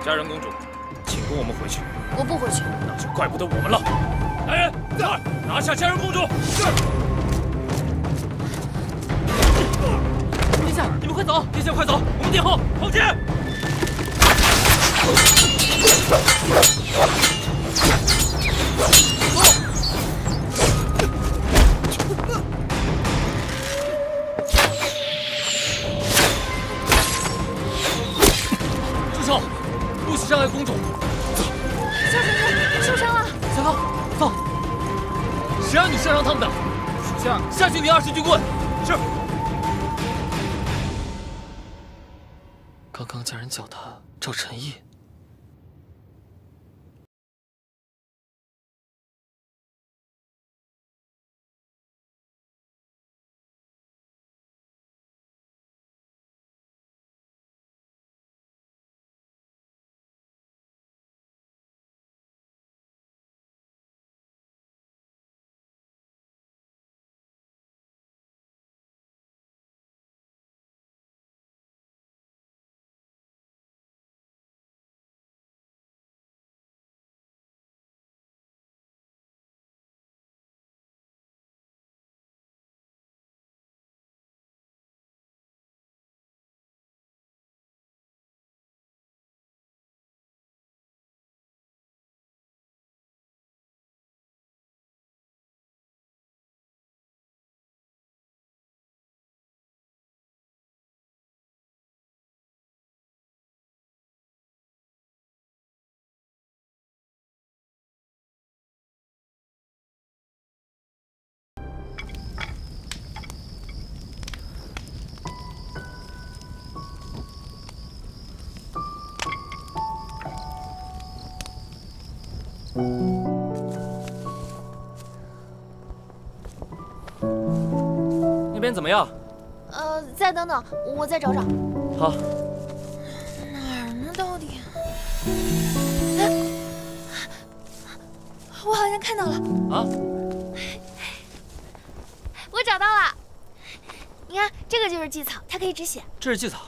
佳人公主，请跟我们回去。我不回去，那就怪不得我们了。来人，快拿下佳人公主！是。殿下，你们快走！殿下快走！我们殿后，后进！住手！不许伤害公主！小臣子受伤了。小康，放！谁让你擅伤他们的？属下下去领20军棍。是。刚刚家人叫他赵晨毅。那边怎么样？再等等，我再找找。好。哪儿呢？到底？哎，我好像看到了。啊！我找到了。你看，这个就是荠草，它可以止血。这是荠草。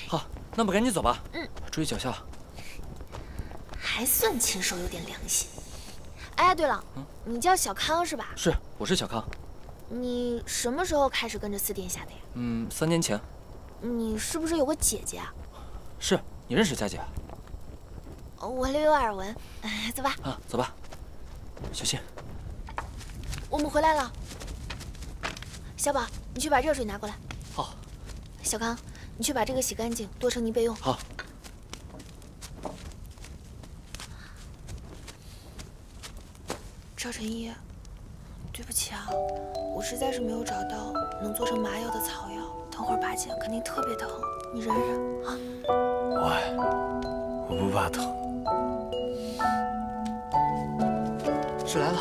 好，那么赶紧走吧。嗯。注意脚下。还算禽兽有点良心。哎，对了，你叫小康是吧？是，我是小康。你什么时候开始跟着四殿下的呀？3年前。你是不是有个姐姐啊？是，你认识佳姐？我略有耳闻。走吧。啊，走吧。小心。我们回来了。小宝，你去把热水拿过来。好。小康，你去把这个洗干净，多盛泥备用。好。赵晨毅，对不起啊，我实在是没有找到能做成麻药的草药，等会儿拔剑肯定特别疼，你忍忍啊。我爱，我不怕疼。水来了，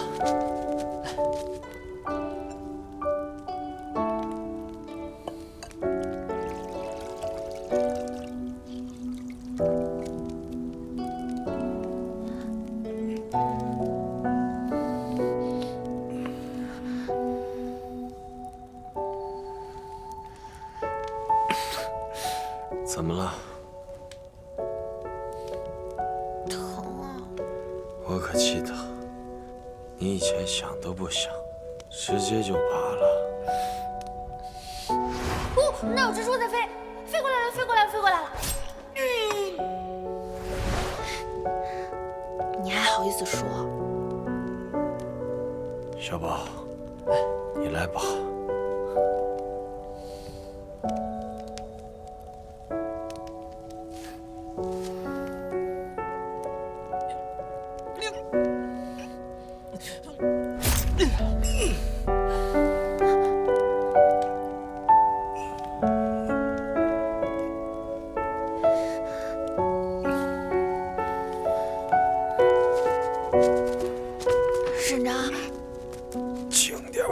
怎么了？疼啊！我可记得，你以前想都不想，直接就拔了。哦，那有蜘蛛在飞，飞过来了，飞过来了，飞过来了！你还好意思说？小宝，你来拔。忍着，轻点儿。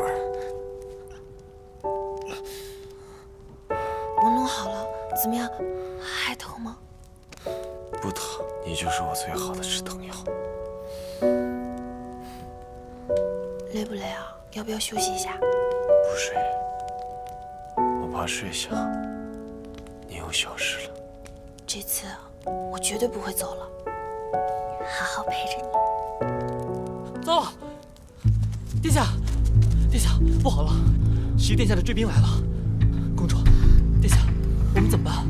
我弄好了，怎么样？还疼吗？不疼，你就是我最好的止疼药。累不累啊？要不要休息一下？不睡，我怕睡下你有小事了。这次我绝对不会走了，好好陪着你。糟了，殿下，殿下，不好了，徐殿下的追兵来了。公主，殿下，我们怎么办？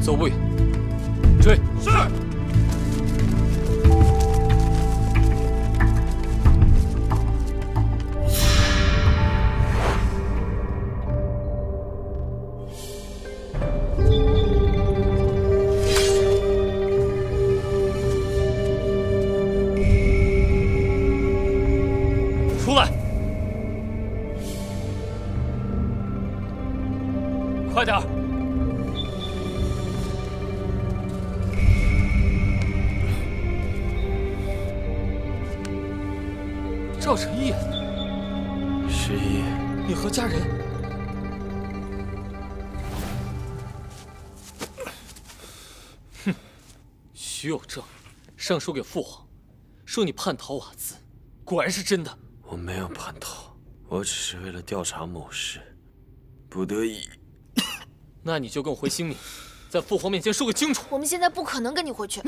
走不远，追！是。出来！快点儿！赵成义，十一，你和家人？哼，徐有正上书给父皇，说你叛逃瓦兹，果然是真的。我没有叛逃，我只是为了调查某事，不得已。那你就跟我回兴明，在父皇面前说个清楚。我们现在不可能跟你回去。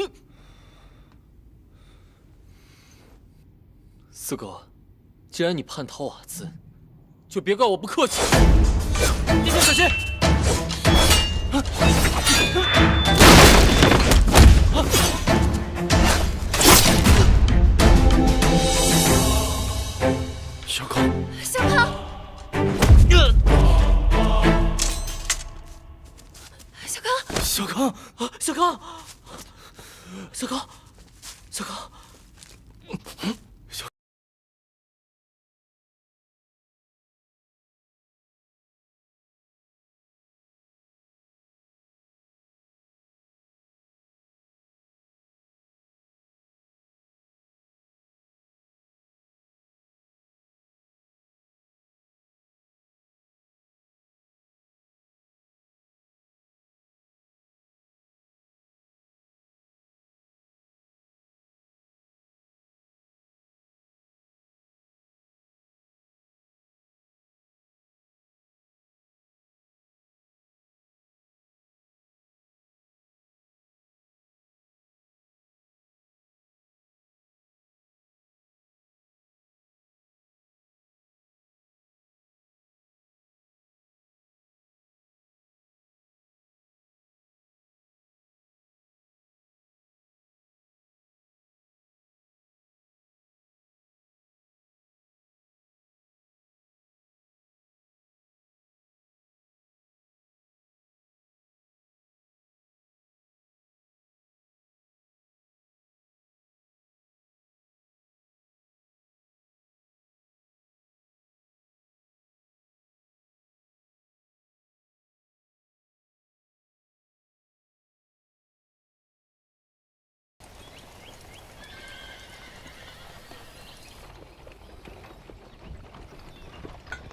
四哥，既然你叛逃瓦兹，就别怪我不客气。殿下小心！小康，小康，小康，小康啊，小康，小康，小康。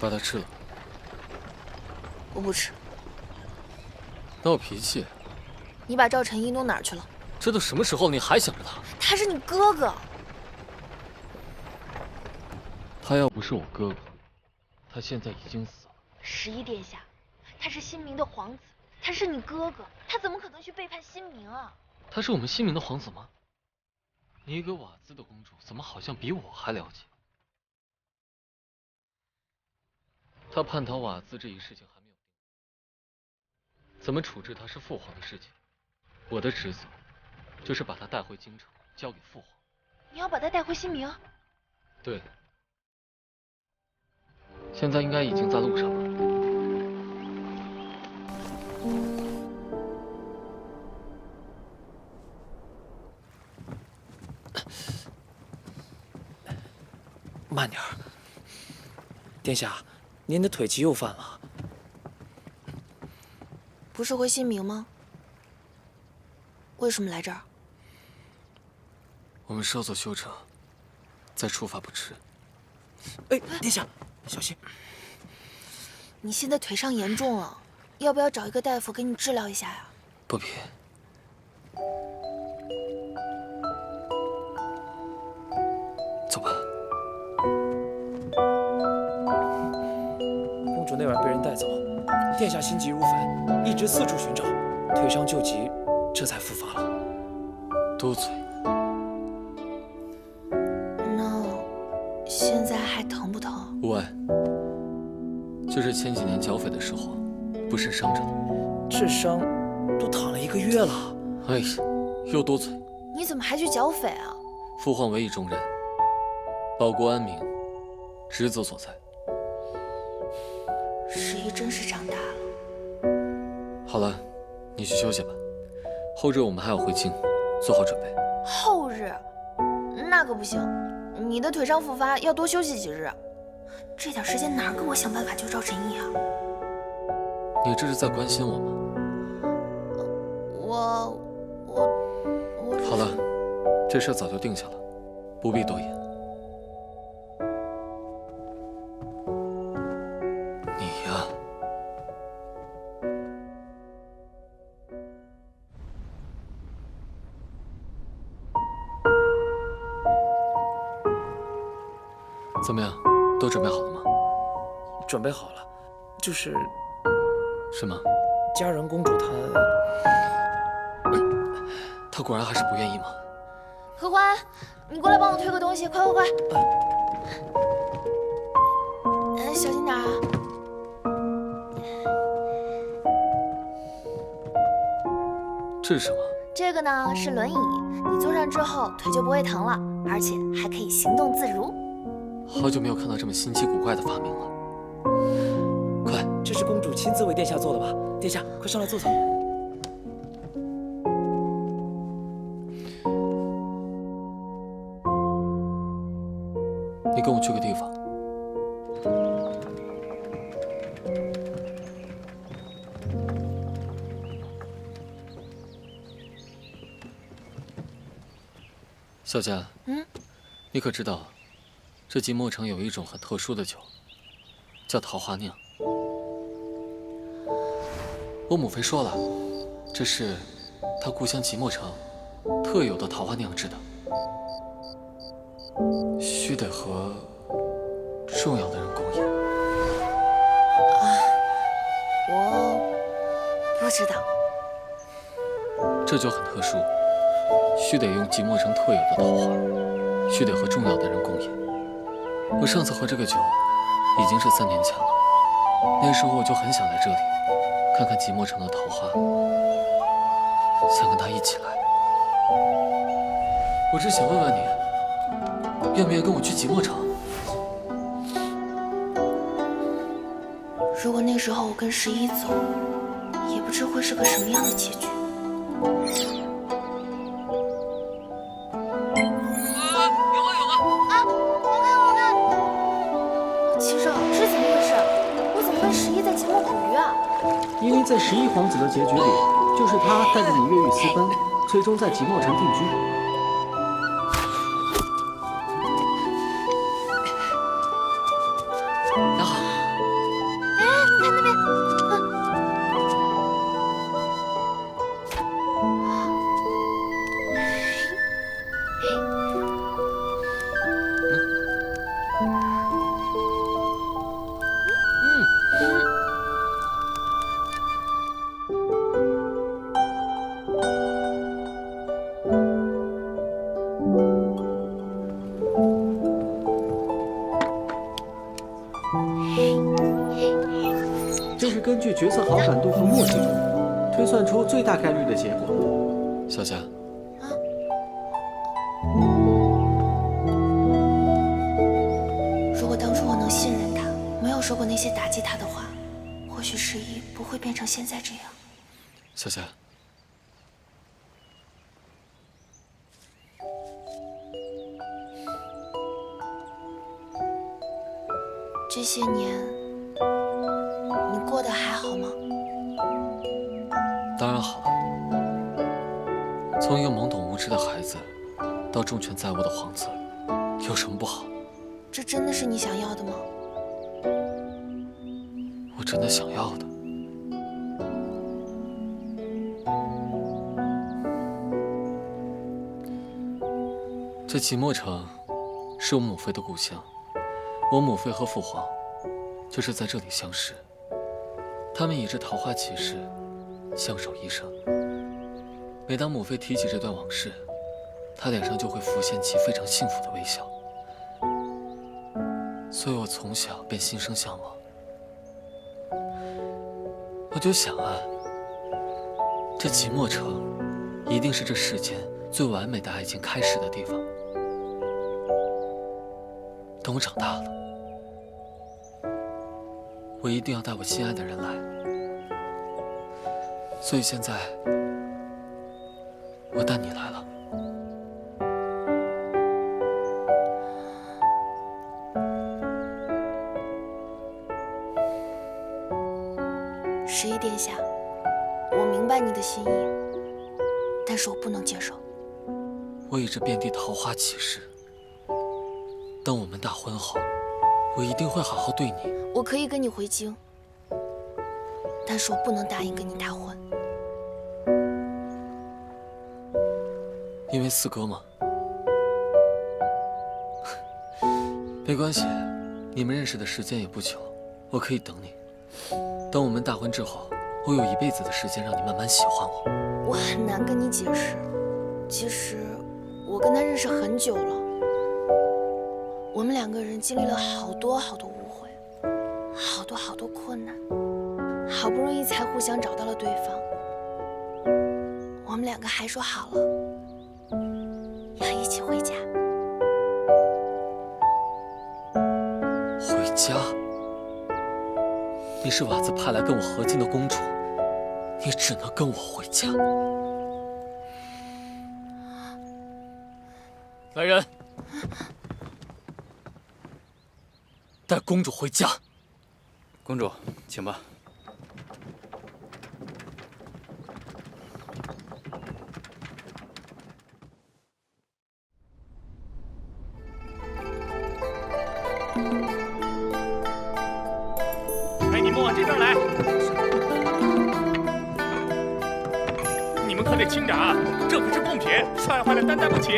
把它吃了。我不吃。闹脾气？你把赵成义弄哪儿去了？这都什么时候了，你还想着他？他是你哥哥。他要不是我哥哥，他现在已经死了。11殿下，他是新明的皇子，他是你哥哥，他怎么可能去背叛新明啊？他是我们新明的皇子吗？你一个瓦兹的公主，怎么好像比我还了解？他叛逃瓦兹这一事情还没有定，怎么处置他是父皇的事情。我的职责就是把他带回京城，交给父皇。你要把他带回新明？对，现在应该已经在路上了。慢点儿，殿下，您的腿疾又犯了。不是回新明吗？为什么来这儿？我们稍作休整，再出发不迟。哎，殿下，小心！你现在腿伤严重了，要不要找一个大夫给你治疗一下呀？不必。走吧。公主那晚被人带走，殿下心急如焚，一直四处寻找，腿伤救急，这才复发了。多嘴。那现在还疼不疼？无碍，就是前几年剿匪的时候，不是伤着呢。这伤都躺了1个月了。哎呀，又多嘴。你怎么还去剿匪啊？父皇委以重任，保国安民，职责所在。十一真是长大了。好了，你去休息吧。后日我们还要回京，做好准备。后日？那可不行，你的腿伤复发要多休息几日。这点时间哪儿够我想办法救赵晨毅啊？你这是在关心我吗？我。好了，这事早就定下了，不必多言。你呀，怎么样，都准备好了吗？准备好了，就是是吗？佳人公主她果然还是不愿意吗？何欢，你过来帮我推个东西，快快快！小心点啊！这是什么？这个呢是轮椅，你坐上之后腿就不会疼了，而且还可以行动自如。好久没有看到这么新奇古怪的发明了。快，这是公主亲自为殿下做的吧？殿下，快上来坐坐。你跟我去个地方。小佳，你可知道，这即墨城有一种很特殊的酒，叫桃花酿。我母妃说了，这是她故乡即墨城特有的桃花酿制的，须得和重要的人共饮。我不知道。这酒很特殊，须得用即墨城特有的桃花，须得和重要的人共饮。我上次喝这个酒已经是3年前了，那时候我就很想来这里看看即墨城的桃花，想跟他一起来。我只想问问你，愿不愿意跟我去即墨城？如果那时候我跟十一走，也不知会是个什么样的结局。因为在11皇子的结局里，就是他带着你越狱私奔，最终在即墨城定居。你好。哎，你看那边，这是根据角色好感度和默契度推算出最大概率的结果。小佳，如果当初我能信任他，没有说过那些打击他的话，或许十一不会变成现在这样。小佳，这些年，你过得还好吗？当然好了。从一个懵懂无知的孩子，到重权在握的皇子，有什么不好？这真的是你想要的吗？我真的想要的。这即墨城是我母妃的故乡，我母妃和父皇就是在这里相识。他们以这桃花骑士相守一生。每当母妃提起这段往事，她脸上就会浮现起非常幸福的微笑。所以我从小便心生向往。我就想啊，这即墨城一定是这世间最完美的爱情开始的地方。等我长大了，我一定要带我心爱的人来。所以现在，我带你来了。十一殿下，我明白你的心意，但是我不能接受。我以这遍地桃花起誓，等我们大婚后，我一定会好好对你。我可以跟你回京，但是我不能答应跟你大婚。因为四哥吗？没关系，你们认识的时间也不久，我可以等你。等我们大婚之后，我有一辈子的时间让你慢慢喜欢我。我很难跟你解释，其实我跟他认识很久了，我们两个人经历了好多好多误会，好多好多困难，好不容易才互相找到了对方。我们两个还说好了要一起回家。回家？你是瓦子派来跟我合进的公主，你只能跟我回家。来人，带公主回家。公主，请吧。哎，你们往这边来！你们可得轻点啊，这可是贡品，摔坏了担待不起。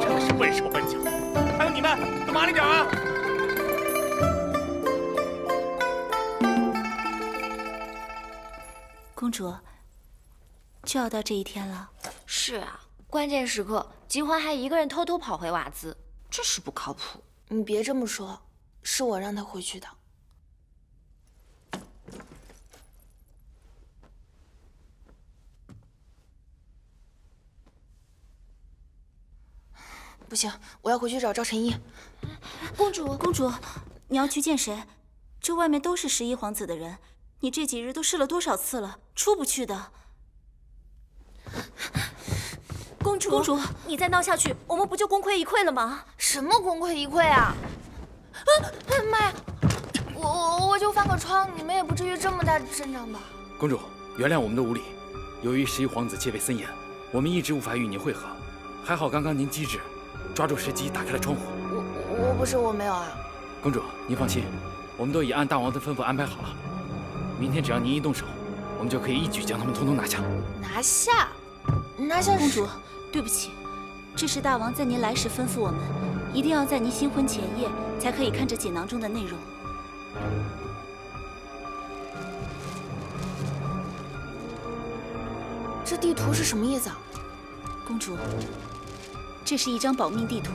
真的是笨手笨脚。还有你们，都麻利点啊！公主，就要到这一天了。是啊，关键时刻，吉环还一个人偷偷跑回瓦兹，这是不靠谱。你别这么说，是我让他回去的。不行，我要回去找赵晨一。公主，你要去见谁？这外面都是11皇子的人，你这几日都试了多少次了，出不去的。公主，你再闹下去，我们不就功亏一篑了吗？什么功亏一篑啊！妈呀！我就翻个窗，你们也不至于这么大阵仗吧？公主，原谅我们的无礼。由于11皇子戒备森严，我们一直无法与您会合。还好刚刚您机智，抓住时机打开了窗户。我没有啊。公主，您放心，我们都已按大王的吩咐安排好了。明天只要您一动手，我们就可以一举将他们统统拿下。拿下？公主，对不起，这是大王在您来时吩咐我们，一定要在您新婚前夜才可以看这锦囊中的内容。这地图是什么意思啊？公主，这是一张保命地图，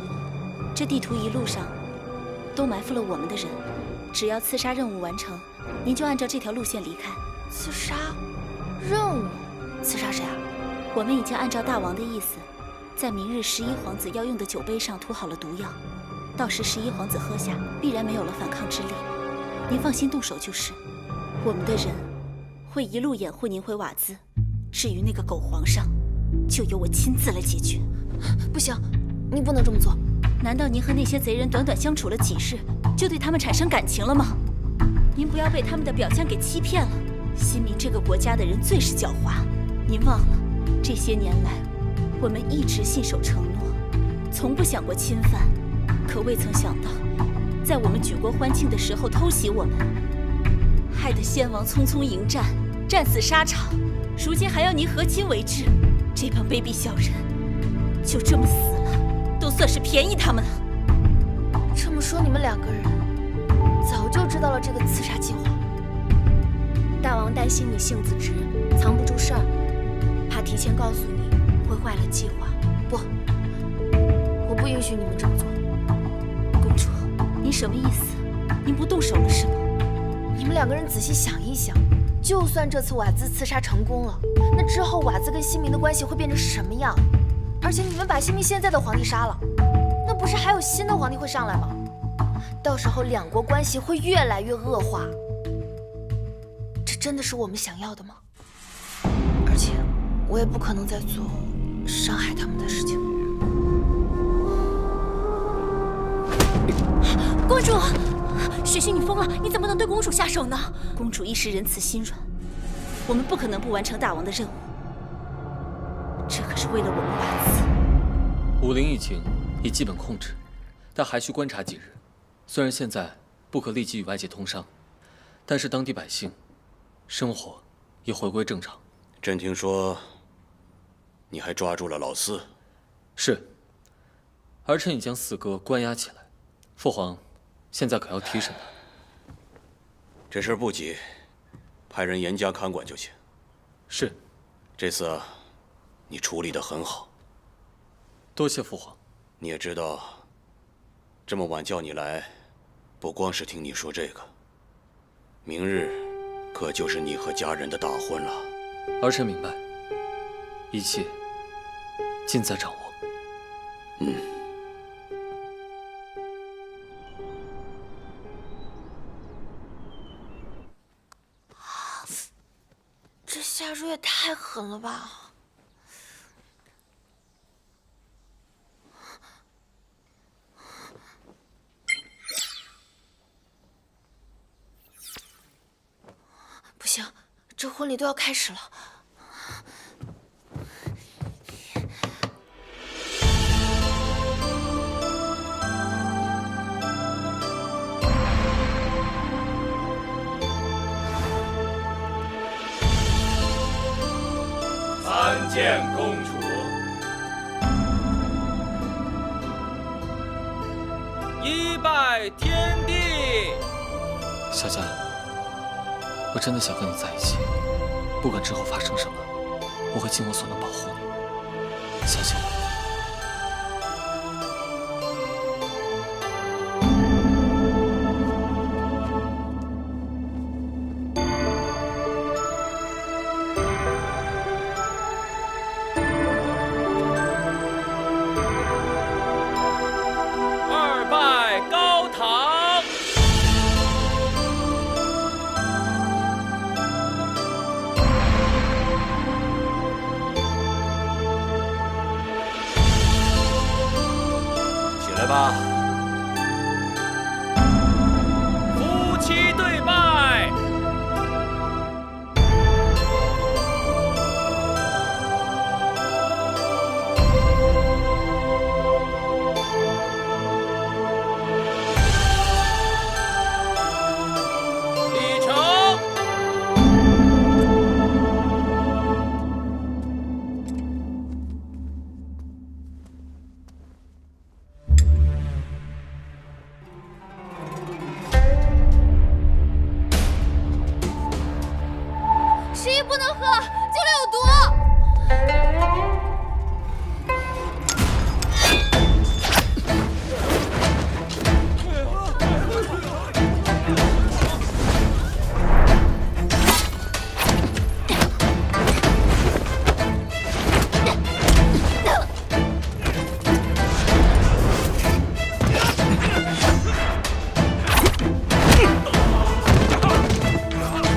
这地图一路上都埋伏了我们的人，只要刺杀任务完成，您就按照这条路线离开。刺杀任务？刺杀谁啊？我们已经按照大王的意思，在明日11皇子要用的酒杯上涂好了毒药，到时11皇子喝下，必然没有了反抗之力。您放心动手就是。我们的人会一路掩护您回瓦兹，至于那个狗皇上，就由我亲自来解决。不行，你不能这么做。难道您和那些贼人短短相处了几日，就对他们产生感情了吗？您不要被他们的表象给欺骗了。新民这个国家的人最是狡猾，您忘了，这些年来，我们一直信守承诺，从不想过侵犯，可未曾想到，在我们举国欢庆的时候偷袭我们，害得先王匆匆迎战，战死沙场。如今还要您和亲为质，这帮卑鄙小人就这么死了，都算是便宜他们了。这么说，你们两个人早就知道了这个刺杀计划？大王担心你性子直，藏不住事儿，怕提前告诉你会坏了计划。不，我不允许你们这么做。公主，您什么意思？您不动手了是吗？你们两个人仔细想一想，就算这次瓦兹刺杀成功了，那之后瓦兹跟新民的关系会变成什么样？而且你们把新民现在的皇帝杀了，那不是还有新的皇帝会上来吗？到时候两国关系会越来越恶化，这真的是我们想要的吗？而且我也不可能再做伤害他们的事情。公主，雪薰，你疯了！你怎么能对公主下手呢？公主一时仁慈心软，我们不可能不完成大王的任务。这可是为了我们瓦兹。武陵疫情已基本控制，但还需观察几日。虽然现在不可立即与外界通商，但是当地百姓生活已回归正常。朕听说你还抓住了老四。是，儿臣已将四哥关押起来。父皇现在可要提审他。这事不急，派人严加看管就行。是。这次你处理得很好。多谢父皇。你也知道，这么晚叫你来，不光是听你说这个，明日可就是你和家人的大婚了。儿臣明白，一切尽在掌握。这下手也太狠了吧！不行，这婚礼都要开始了。参见公主。一拜天地。小佳，我真的想和你在一起，不管之后发生什么，我会尽我所能保护你，相信我。来吧，夫妻对拜。礼成。11不能喝，酒里有毒。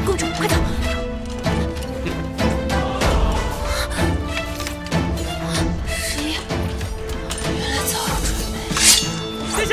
公主，快走！11，原来早有准备。殿下。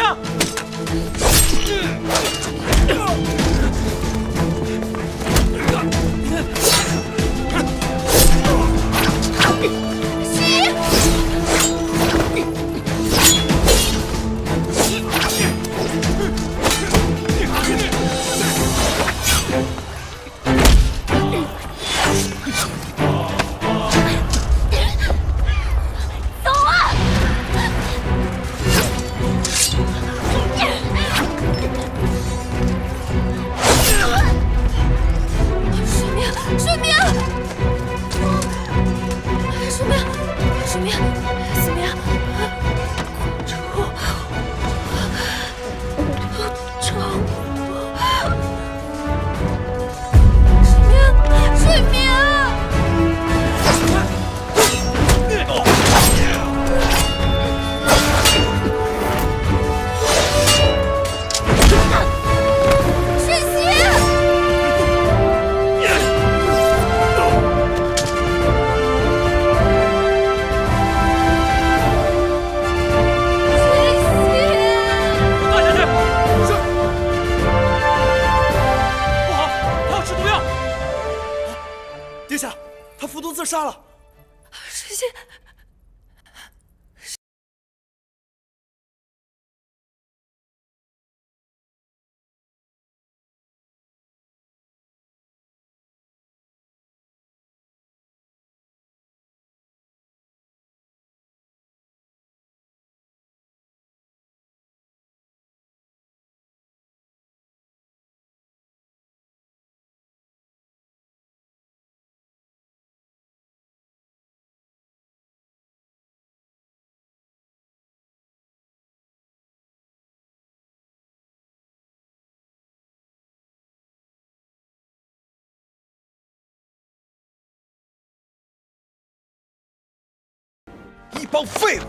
一帮废物！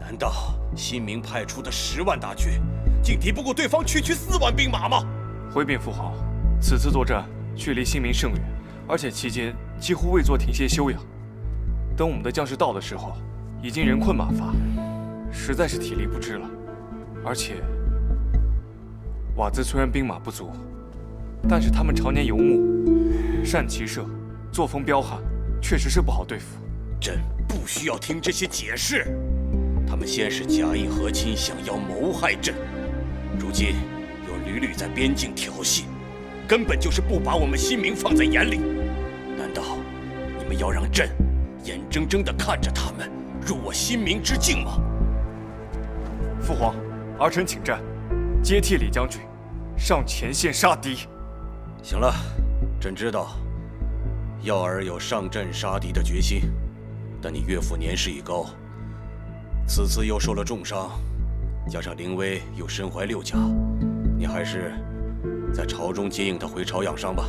难道新明派出的10万大军，竟敌不过对方区4万兵马吗？回禀父皇，此次作战距离新明甚远，而且期间几乎未做停歇休养。等我们的将士到的时候，已经人困马乏，实在是体力不支了。而且瓦兹虽然兵马不足，但是他们常年游牧，善骑射，作风彪悍，确实是不好对付。朕不需要听这些解释。他们先是假意和亲，想要谋害朕，如今又屡屡在边境挑衅，根本就是不把我们新明放在眼里。难道你们要让朕眼睁睁地看着他们入我新明之境吗？父皇，儿臣请战，接替李将军，上前线杀敌。行了，朕知道耀儿有上阵杀敌的决心，但你岳父年事已高，此次又受了重伤，加上凌威又身怀6甲，你还是在朝中接应他回朝养伤吧。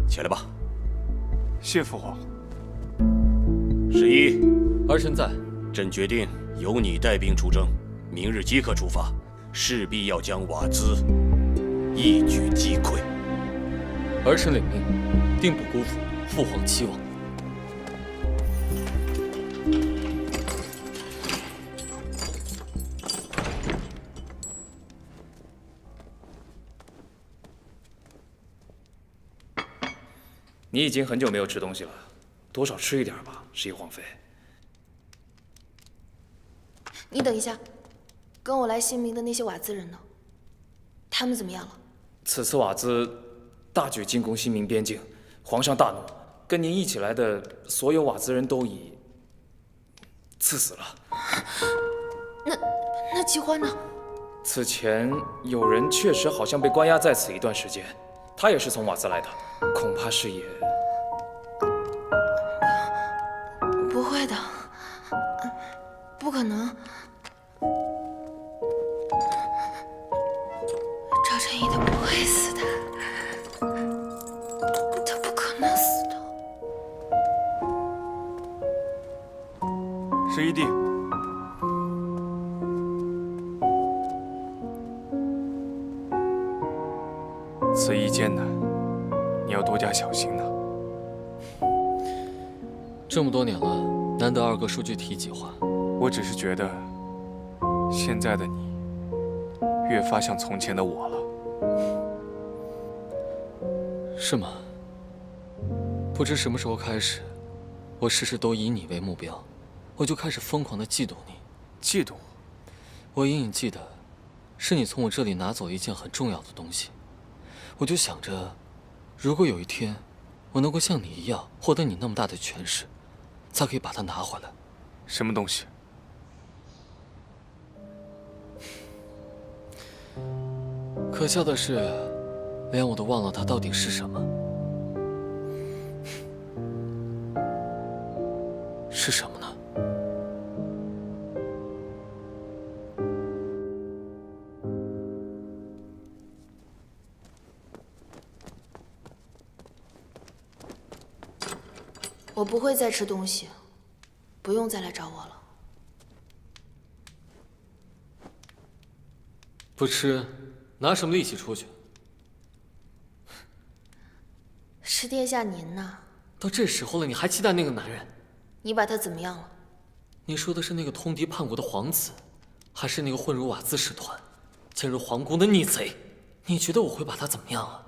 起来吧。谢父皇。11，儿臣在。朕决定由你带兵出征，明日即刻出发，势必要将瓦兹一举击溃。儿臣领命，定不辜负父皇期望。你已经很久没有吃东西了，多少吃一点吧，11皇妃。你等一下，跟我来新明的那些瓦兹人呢？他们怎么样了？此次瓦兹大举进攻新明边境，皇上大怒，跟您一起来的所有瓦兹人都已赐死了。那齐欢呢？此前有人确实好像被关押在此一段时间，他也是从瓦兹来的，恐怕是也……不会的，不可能。赵振义他不会死的，他不可能死的。11弟，此役艰难，你要多加小心呢。这么多年了，难得二哥说句体己话。我只是觉得，现在的你越发像从前的我了。是吗？不知什么时候开始，我事事都以你为目标，我就开始疯狂地嫉妒你。嫉妒？我隐隐记得，是你从我这里拿走一件很重要的东西，我就想着，如果有一天，我能够像你一样获得你那么大的权势，才可以把它拿回来。什么东西？可笑的是，连我都忘了它到底是什么。是什么呢？我不会再吃东西，不用再来找我了。不吃，拿什么力气出去？是殿下您呐。到这时候了，你还期待那个男人？你把他怎么样了？你说的是那个通敌叛国的皇子，还是那个混入瓦兹使团、潜入皇宫的逆贼？你觉得我会把他怎么样啊？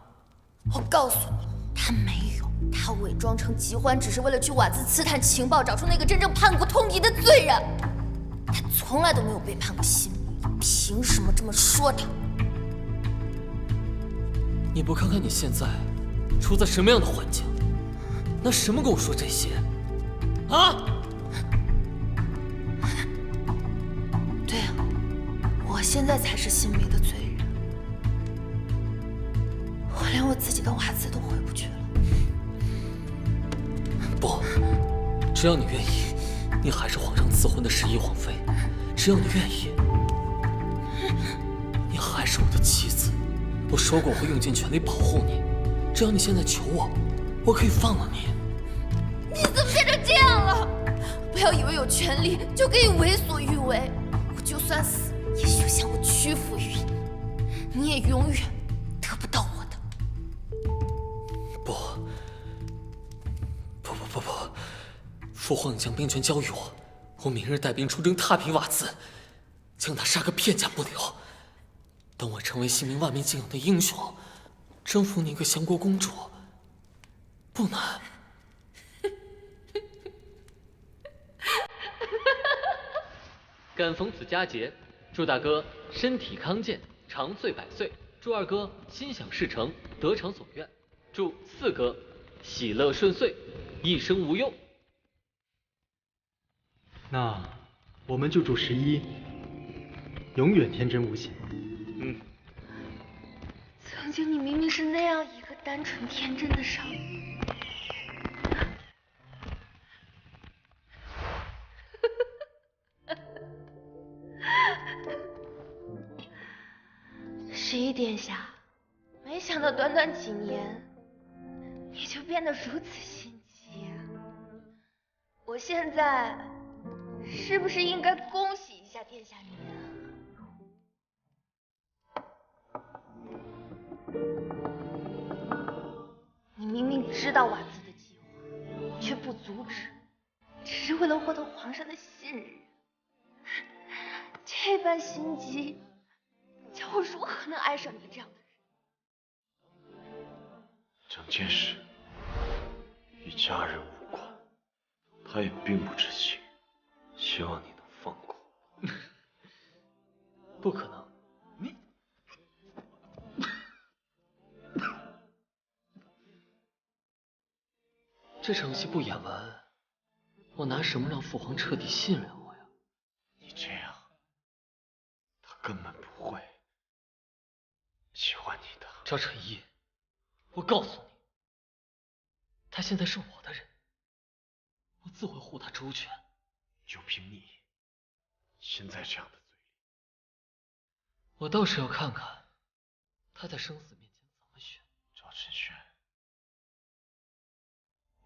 我告诉你，他没有，他伪装成吉欢，只是为了去瓦兹刺探情报，找出那个真正叛国通敌的罪人。他从来都没有背叛过新明，凭什么这么说他？你不看看你现在处在什么样的环境？拿什么跟我说这些？啊！对啊，我现在才是新明的罪人，我连我自己的瓦兹都回不去了。不，只要你愿意，你还是皇上赐婚的11皇妃。只要你愿意，你还是我的妻子。我说过我会用尽全力保护你。只要你现在求我，我可以放了你。你怎么变成这样了？不不要以为有权利就可以为所欲为。我就算死，也休想我屈服于你，你也永远得不到我的。不，父皇已将兵权交予我，我明日带兵出征踏平瓦兹，将他杀个片甲不留。等我成为姓名万民敬仰的英雄，征服你一个降国公主，不难。赶逢此佳节，祝大哥身体康健，长岁百岁；祝二哥心想事成，得偿所愿；祝四哥喜乐顺遂，一生无忧。那我们就祝11永远天真无邪。曾经你明明是那样一个单纯天真的少女。11殿下，没想到短短几年，你就变得如此心机啊！我现在是不是应该恭喜一下殿下您啊？你明明知道瓦兹的计划，却不阻止，只是为了获得皇上的信任。这般心机，叫我如何能爱上你这样的人？整件事与家人无关，他也并不知情，希望你能放过。不可能，这场戏不演完，我拿什么让父皇彻底信任我呀？你这样，他根本不会喜欢你的。赵晨一，我告诉你，他现在是我的人，我自会护他周全。就凭你现在这样的嘴脸，我倒是要看看他在生死面前怎么选。赵晨轩，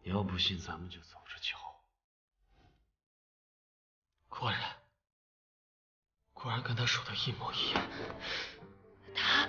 你要不信，咱们就走着瞧。果然跟他说的一模一样。他